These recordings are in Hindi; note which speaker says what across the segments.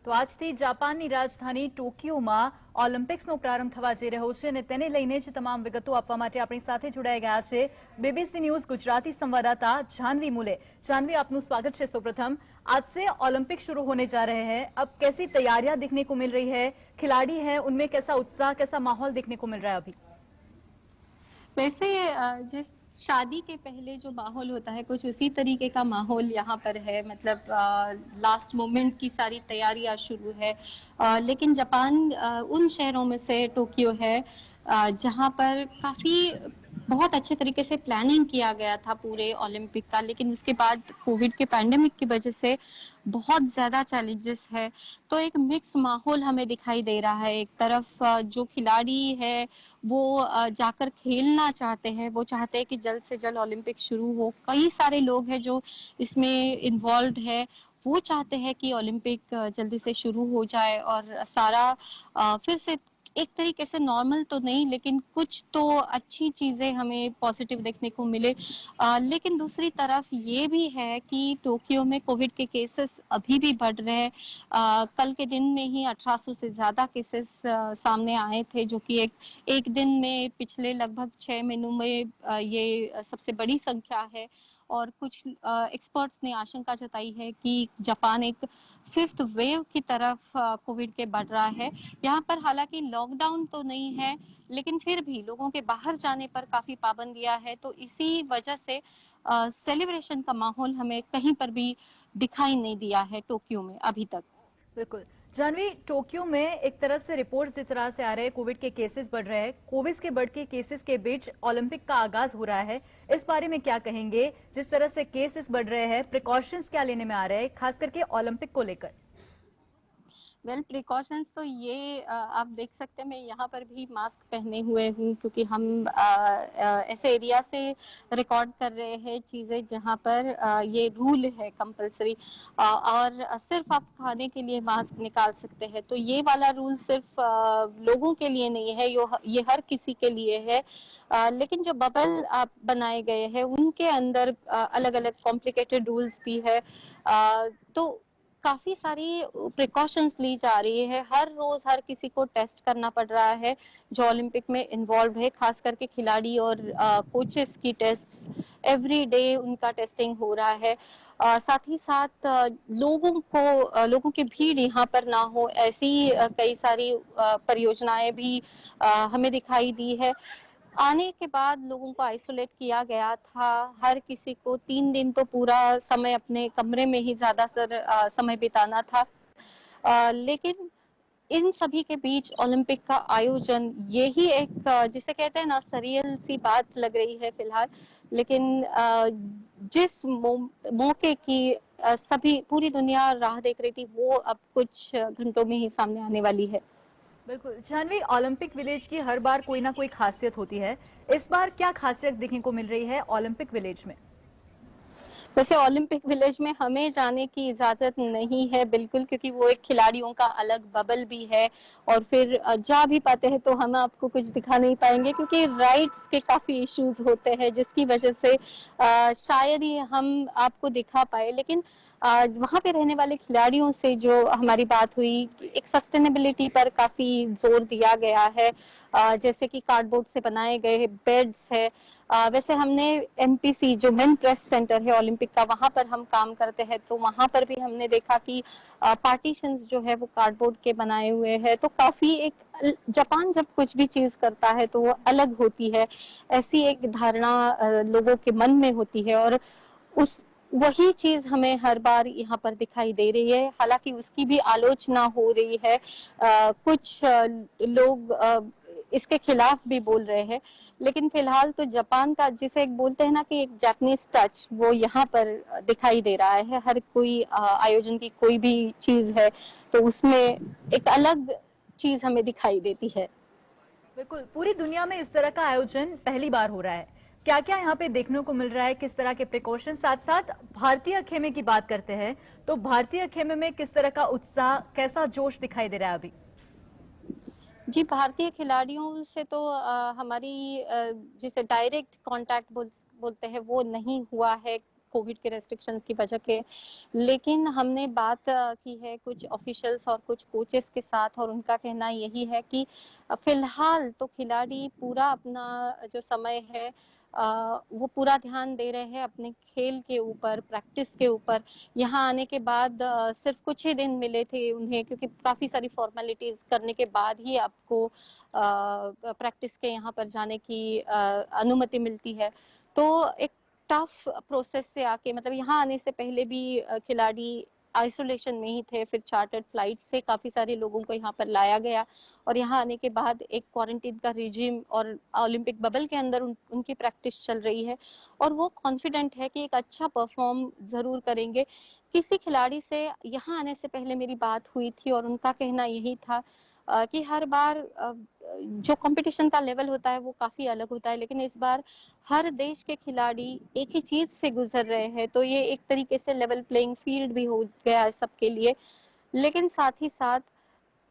Speaker 1: તો આજથી જાપાનની રાજધાની ટોક્યોમાં ઓલિમ્પિક્સનો પ્રારંભ થવા જઈ રહ્યો છે અને તેને લઈને જ તમામ વિગતો આપવા માટે આપણી સાથે જોડાઈ ગયા છે બીબીસી ન્યૂઝ ગુજરાતી संवाददाता जानवी मूले। जानवी, आपનું स्वागत है। सर्वप्रथम आज से ओलंपिक शुरू होने जा रहे हैं, अब कैसी तैयारियां दिखने को मिल रही है, खिलाड़ी हैं उनमें कैसा उत्साह, कैसा माहौल देखने को मिल रहा है अभी?
Speaker 2: वैसे जिस शादी के पहले जो माहौल होता है कुछ उसी तरीके का माहौल यहाँ पर है। मतलब लास्ट मोमेंट की सारी तैयारियां शुरू है। लेकिन जापान उन शहरों में से टोक्यो है जहाँ पर काफी बहुत अच्छे तरीके से प्लानिंग किया गया था पूरे ओलंपिक का, लेकिन उसके बाद कोविड के पैंडेमिक की वजह से बहुत ज्यादा चैलेंजेस है। तो एक मिक्स माहौल हमें दिखाई दे रहा है। एक तरफ जो खिलाड़ी है वो जाकर खेलना चाहते हैं, वो चाहते हैं कि जल्द से जल्द ओलंपिक शुरू हो। कई सारे लोग हैं जो इसमें इन्वॉल्व है, वो चाहते हैं कि ओलंपिक जल्दी से शुरू हो जाए और सारा फिर से एक तरीके से नॉर्मल तो नहीं लेकिन कुछ तो अच्छी चीजें हमें पॉजिटिव देखने को मिले। लेकिन दूसरी तरफ ये भी है कि टोक्यो में कोविड के केसेस अभी भी बढ़ रहे हैं। कल के दिन में ही 1800 से ज्यादा केसेस सामने आए थे, जो कि एक दिन में पिछले लगभग 6 महीनों में ये सबसे बड़ी संख्या है। और कुछ एक्सपर्ट्स ने आशंका जताई है कि जापान एक 5th वेव की तरफ कोविड के बढ़ रहा है। यहाँ पर हालांकि लॉकडाउन तो नहीं है, लेकिन फिर भी लोगों के बाहर जाने पर काफी पाबंदियां है। तो इसी वजह से सेलिब्रेशन का माहौल हमें कहीं पर भी दिखाई नहीं दिया है टोक्यो में अभी तक।
Speaker 1: बिल्कुल जानवी, टोक्यो में एक तरह से रिपोर्ट्स जिस तरह से आ रहे हैं, कोविड के केसेस बढ़ रहे हैं, कोविड के बढ़ के केसेस के बीच ओलंपिक का आगाज हो रहा है, इस बारे में क्या कहेंगे? जिस तरह से केसेस बढ़ रहे हैं, प्रिकॉशंस क्या लेने में आ रहे हैं खास करके ओलंपिक को लेकर?
Speaker 2: वेल प्रिकॉशंस तो ये आप देख सकते हैं, मैं यहाँ पर भी मास्क पहने हुए हूँ क्योंकि हम ऐसे एरिया से रिकॉर्ड कर रहे हैं चीज़ें जहाँ पर ये रूल है कंपलसरी। और सिर्फ आप खाने के लिए मास्क निकाल सकते हैं। तो ये वाला रूल सिर्फ लोगों के लिए नहीं है, ये हर किसी के लिए है। लेकिन जो बबल आप बनाए गए हैं उनके अंदर अलग अलग कॉम्प्लिकेटेड रूल्स भी है। तो काफी सारी प्रिकॉशंस ली जा रही है। हर रोज हर किसी को टेस्ट करना पड़ रहा है जो ओलंपिक में इन्वॉल्व है, खास करके खिलाड़ी और कोचेस की टेस्ट एवरी डे उनका टेस्टिंग हो रहा है। साथ ही साथ लोगों की भीड़ यहाँ पर ना हो, ऐसी कई सारी परियोजनाएं भी हमें दिखाई दी है। आने के बाद लोगों को आइसोलेट किया गया था। हर किसी को 3 दिन तो पूरा समय अपने कमरे में ही ज्यादातर समय बिताना था। लेकिन इन सभी के बीच ओलंपिक का आयोजन, यही एक जिसे कहते हैं ना सरियल सी बात लग रही है फिलहाल। लेकिन जिस मौके की सभी पूरी दुनिया राह देख रही थी, वो अब कुछ घंटों में ही सामने आने वाली है।
Speaker 1: बिल्कुल जानवी, ओलंपिक विलेज की हर बार कोई ना कोई खासियत होती है, इस बार क्या खासियत देखने को मिल रही है ओलंपिक विलेज में?
Speaker 2: वैसे ओलंपिक विलेज में हमें जाने की इजाजत नहीं है बिल्कुल, क्योंकि वो एक खिलाड़ियों का अलग बबल भी है। और फिर जा भी पाते हैं तो हम आपको कुछ दिखा नहीं पाएंगे क्योंकि राइट्स के काफी इश्यूज होते हैं, जिसकी वजह से शायद ही हम आपको दिखा पाए। लेकिन वहां पे रहने वाले खिलाड़ियों से जो हमारी बात हुई, एक सस्टेनेबिलिटी पर काफी जोर दिया गया है। जैसे कि कार्डबोर्ड से बनाए गए बेड्स है। वैसे हमने एमपीसी जो मेन प्रेस सेंटर है ओलंपिक का, वहां पर हम काम करते हैं, तो वहां पर भी हमने देखा कि पार्टीशंस जो है वो कार्डबोर्ड के बनाए हुए हैं। तो काफी एक जापान जब कुछ भी चीज करता है तो वो अलग होती है, ऐसी एक धारणा लोगों के मन में होती है। और उस वही चीज हमें हर बार यहाँ पर दिखाई दे रही है। हालांकि उसकी भी आलोचना हो रही है, कुछ लोग इसके खिलाफ भी बोल रहे हैं। लेकिन फिलहाल तो जापान का, जिसे एक बोलते हैं ना कि एक जापानीज टच, वो यहाँ पर दिखाई दे रहा है। हर कोई आयोजन की कोई भी चीज है तो उसमें एक अलग चीज हमें दिखाई देती है।
Speaker 1: बिल्कुल, पूरी दुनिया में इस तरह का आयोजन पहली बार हो रहा है। क्या क्या यहाँ पे देखने को मिल रहा है, किस तरह के प्रिकॉशन? साथ साथ भारतीय खेमे की बात करते हैं तो भारतीय खेमे में किस तरह का उत्साह, कैसा जोश दिखाई दे रहा है अभी?
Speaker 2: जी, भारतीय खिलाड़ियों से तो हमारी जिसे डायरेक्ट कांटेक्ट बोलते हैं वो नहीं हुआ है। कोविड के रेस्ट्रिक्शंस की वजह के। लेकिन हमने बात की है कुछ ऑफिशियल्स और कुछ कोचेस के साथ, और उनका कहना यही है कि फिलहाल तो खिलाड़ी पूरा अपना जो समय है वो पूरा ध्यान दे रहे हैं अपने खेल के ऊपर, प्रैक्टिस के ऊपर। यहाँ आने के बाद सिर्फ कुछ ही दिन मिले थे उन्हें, क्योंकि काफी सारी फॉर्मेलिटीज करने के बाद ही आपको प्रैक्टिस के यहाँ पर जाने की अनुमति मिलती है। तो एक टफ प्रोसेस से आके, मतलब यहाँ आने से पहले भी खिलाड़ी आइसोलेशन में ही थे, फिर चार्टर्ड फ्लाइट से काफी सारे लोगों को यहाँ पर लाया गया, और यहाँ आने के बाद एक क्वारंटीन का रिजिम और ओलंपिक बबल के अंदर उनकी प्रैक्टिस चल रही है, और वो कॉन्फिडेंट है कि एक अच्छा परफॉर्म जरूर करेंगे। किसी खिलाड़ी से यहाँ आने से पहले मेरी बात हुई थी, और उनका कहना यही था कि हर बार जो कंपटीशन का लेवल होता है वो काफी अलग होता है, लेकिन इस बार हर देश के खिलाड़ी एक ही चीज से गुजर रहे हैं, तो ये एक तरीके से लेवल प्लेइंग फील्ड भी हो गया है सबके लिए। लेकिन साथ ही साथ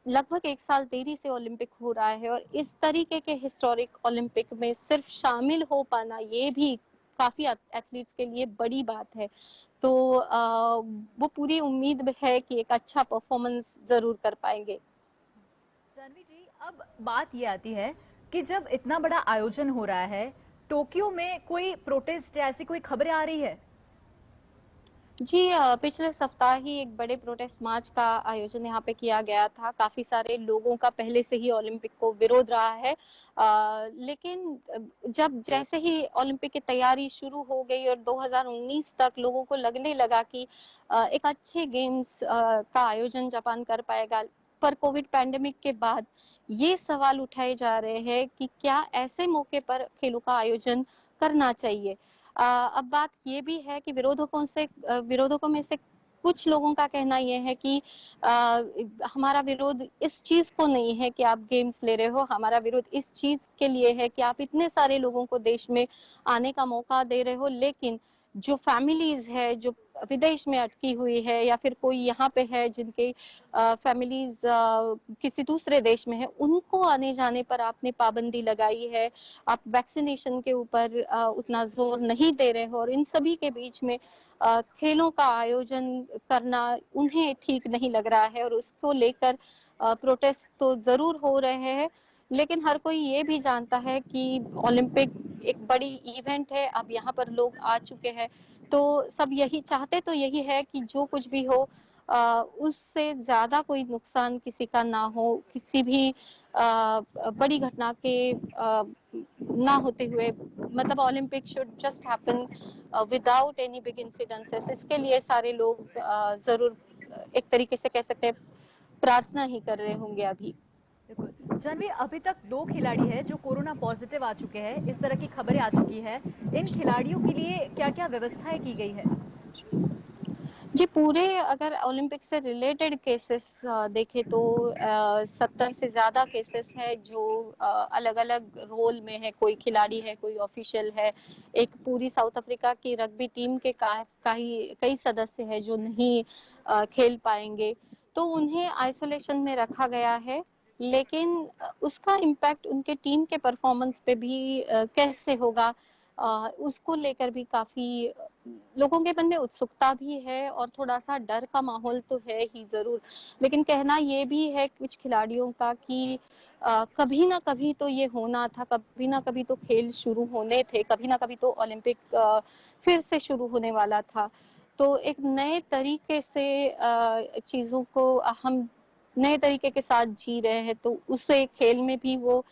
Speaker 2: लगभग 1 साल देरी से ओलंपिक हो रहा है, और इस तरीके के हिस्टोरिक ओलंपिक में सिर्फ शामिल हो पाना ये भी काफी एथलीट्स के लिए बड़ी बात है। तो वो पूरी उम्मीद है कि एक अच्छा परफॉर्मेंस जरूर कर पाएंगे।
Speaker 1: जानवी जी, अब बात ये आती है कि जब इतना बड़ा आयोजन हो रहा है टोक्यो में, कोई प्रोटेस्ट या ऐसी कोई खबरें आ रही है?
Speaker 2: जी, पिछले सप्ताह ही एक बड़े प्रोटेस्ट मार्च का आयोजन यहाँ पे किया गया था। काफी सारे लोगों का पहले से ही ओलंपिक को विरोध रहा है, लेकिन जब जैसे ही ओलंपिक की तैयारी शुरू हो गई और 2019 तक लोगों को लगने लगा कि एक अच्छे गेम्स का आयोजन जापान कर पाएगा, पर कोविड पैंडेमिक के बाद ये सवाल उठाए जा रहे हैं कि क्या ऐसे मौके पर खेलों का आयोजन करना चाहिए। अब बात ये भी है कि विरोधकों में से कुछ लोगों का कहना ये है कि हमारा विरोध इस चीज को नहीं है कि आप गेम्स ले रहे हो, हमारा विरोध इस चीज के लिए है कि आप इतने सारे लोगों को देश में आने का मौका दे रहे हो, लेकिन जो फैमिलीज है जो विदेश में अटकी हुई है, या फिर कोई यहाँ पे है जिनके फैमिलीज किसी दूसरे देश में है, उनको आने जाने पर आपने पाबंदी लगाई है, आप वैक्सीनेशन के ऊपर उतना जोर नहीं दे रहे हो, और इन सभी के बीच में खेलों का आयोजन करना उन्हें ठीक नहीं लग रहा है, और उसको लेकर प्रोटेस्ट तो जरूर हो रहे हैं। लेकिन हर कोई ये भी जानता है कि ओलंपिक एक बड़ी इवेंट है, अब यहाँ पर लोग आ चुके हैं, तो सब यही चाहते, तो यही है कि जो कुछ भी हो उससे ज्यादा कोई नुकसान किसी का ना हो, किसी भी बड़ी घटना के ना होते हुए, मतलब Olympic should just happen without any big incidences. इसके लिए सारे लोग जरूर एक तरीके से कह सकते हैं प्रार्थना ही कर रहे होंगे अभी।
Speaker 1: बिल्कुल जानवी, अभी तक 2 खिलाड़ी हैं जो कोरोना पॉजिटिव आ चुके हैं, इस तरह की खबरें आ चुकी है। इन खिलाड़ियों के लिए क्या क्या व्यवस्थाएं की गई है?
Speaker 2: जी, पूरे अगर ओलंपिक से रिलेटेड केसेस देखें तो 70 से ज्यादा केसेस है जो अलग अलग रोल में है। कोई खिलाड़ी है, कोई ऑफिशियल है, एक पूरी साउथ अफ्रीका की रग्बी टीम के कई सदस्य है जो नहीं खेल पाएंगे, तो उन्हें आइसोलेशन में रखा गया है। लेकिन उसका इम्पैक्ट उनके टीम के परफॉर्मेंस पे भी कैसे होगा, उसको लेकर भी काफी लोगों के मन में उत्सुकता भी है, और थोड़ा सा डर का माहौल तो है ही जरूर। लेकिन कहना ये भी है कुछ खिलाड़ियों का कि कभी ना कभी तो ये होना था, कभी ना कभी तो खेल शुरू होने थे, कभी ना कभी तो ओलंपिक फिर से शुरू होने वाला था। तो एक नए तरीके से चीजों को हम नए तरीके के साथ जी रहे हैं, तो उसे खेल में भी वो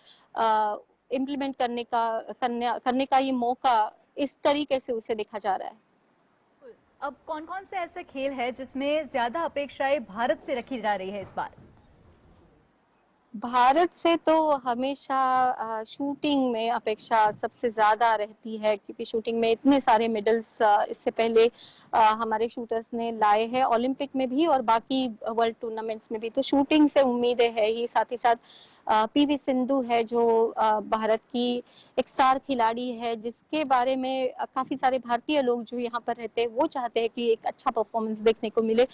Speaker 2: इम्प्लीमेंट करने का ये मौका, इस तरीके से उसे देखा जा रहा है।
Speaker 1: अब कौन कौन से ऐसे खेल है जिसमें ज्यादा अपेक्षाएं भारत से रखी जा रही है इस बार?
Speaker 2: भारत से तो हमेशा शूटिंग में अपेक्षा सबसे ज्यादा रहती है, क्योंकि शूटिंग में इतने सारे मेडल्स इससे पहले हमारे शूटर्स ने लाए हैं ओलंपिक में भी और बाकी वर्ल्ड टूर्नामेंट्स में भी, तो शूटिंग से उम्मीदें है ही। साथ ही साथ पीवी सिंधु है जो भारत की एक स्टार खिलाड़ी है, जिसके बारे में काफी सारे भारतीय लोग जो यहाँ पर रहते हैं वो चाहते हैं कि एक अच्छा परफॉर्मेंस देखने को मिले।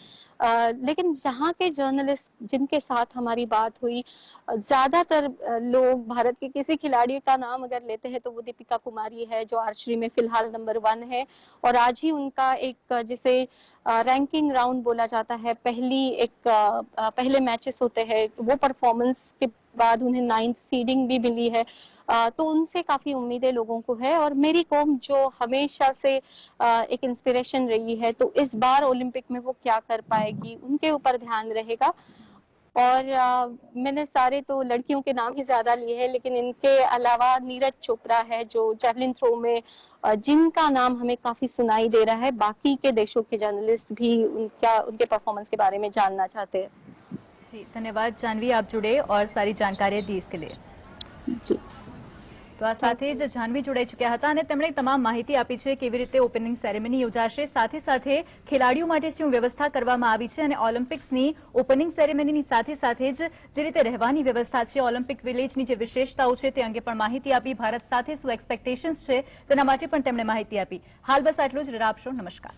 Speaker 2: लेकिन जहाँ के जर्नलिस्ट जिनके साथ हमारी बात हुई, ज्यादातर लोग भारत के किसी खिलाड़ी का नाम अगर लेते हैं तो वो दीपिका कुमारी है, जो आर्चरी में फिलहाल नंबर 1 है। और आज ही उनका एक जिसे रैंकिंग राउंड बोला जाता है, पहले मैचेस होते हैं, वो परफॉर्मेंस के बाद उन्हें 9th सीडिंग भी मिली है। तो उनसे काफी उम्मीदें लोगों को है। और मेरी कोम जो हमेशा से एक इंस्पिरेशन रही है, तो इस बार ओलंपिक में वो क्या कर पाएगी, उनके ऊपर ध्यान रहेगा। और मैंने सारे तो लड़कियों के नाम ही ज्यादा लिए हैं, लेकिन इनके अलावा नीरज चोपड़ा है जो जैवलिन थ्रो में जिनका नाम हमें काफी सुनाई दे रहा है। बाकी के देशों के जर्नलिस्ट भी उनके परफॉर्मेंस के बारे में जानना चाहते हैं।
Speaker 1: जी धन्यवाद જાનવી, आप जुड़े और सारी जानकारी दी इसके लिए।
Speaker 2: जी
Speaker 1: તો આ સાથે જ જાનવી જોડાઈ ચૂક્યા હતા અને તેમણે તમામ માહિતી આપી છે કેવી રીતે ઓપનિંગ સેરેમની યોજાશે, સાથે સાથે ખેલાડીઓ માટે શું વ્યવસ્થા કરવામાં આવી છે અને ઓલિમ્પિક્સની ઓપનિંગ સેરેમનીની સાથે સાથે જ જે રીતે રહેવાની વ્યવસ્થા છે, ઓલિમ્પિક વિલેજની જે વિશેષતાઓ છે તે અંગે પણ માહિતી આપી। ભારત સાથે શું એક્સપેક્ટેશન્સ છે તેના માટે પણ તેમણે માહિતી આપી। હાલ બસ આટલું જ, રજા આપશો, નમસ્કાર।